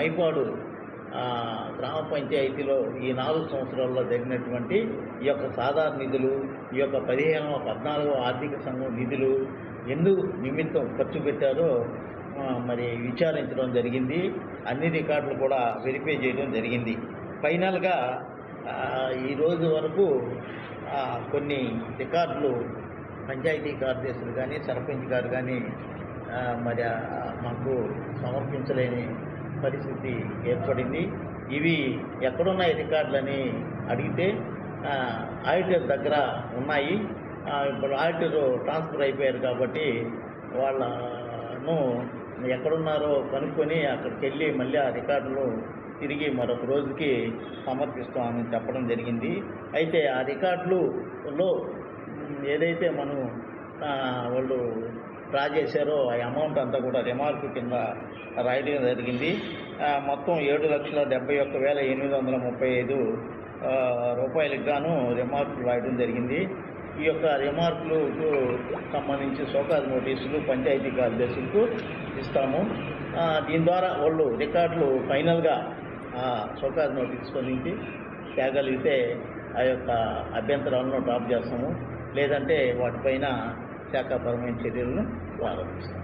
మైపాడు గ్రామ పంచాయతీలో ఈ 4 సంవత్సరాల్లో జరిగినటువంటి ఈ యొక్క సాధారణ నిధులు, ఈ యొక్క 14వ ఆర్థిక సంఘం నిధులు ఎందుకు నిమిత్తం ఖర్చు పెట్టారో మరి విచారించడం జరిగింది. అన్ని రికార్డులు కూడా వెరిఫై చేయడం జరిగింది. ఫైనల్గా ఈ రోజు వరకు కొన్ని రికార్డులు పంచాయతీ కార్యదర్శులు కానీ, సర్పంచ్ గారు కానీ మరి మాకు సమర్పించలేని పరిస్థితి ఏర్పడింది. ఇవి ఎక్కడున్నాయి రికార్డులని అడిగితే ఆడిటర్ దగ్గర ఉన్నాయి. ఇప్పుడు ఆడిటర్ ట్రాన్స్ఫర్ అయిపోయారు కాబట్టి వాళ్ళను ఎక్కడున్నారో కనుక్కొని అక్కడికి వెళ్ళి మళ్ళీ ఆ రికార్డులు తిరిగి మరొక రోజుకి సమర్పిస్తామని చెప్పడం జరిగింది. అయితే ఆ రికార్డులలో ఏదైతే మనం వాళ్ళు డ్రా చేశారో ఆ అమౌంట్ అంతా కూడా రిమార్క్ కింద రాయడం జరిగింది. మొత్తం 7,71,835 రూపాయలకు గాను రిమార్కులు రాయడం జరిగింది. ఈ యొక్క రిమార్కులకు సంబంధించి షోకాజ్ నోటీసులు పంచాయతీ కార్యదర్శులకు ఇస్తాము. దీని ద్వారా వాళ్ళు రికార్డులు ఫైనల్గా షోకాజ్ నోటీస్ నుంచి తేగలిగితే ఆ యొక్క అభ్యంతరాలను డ్రాప్ చేస్తాము. లేదంటే వాటిపైన శాఖాపరమైన చర్యలను ప్రారంభిస్తాం.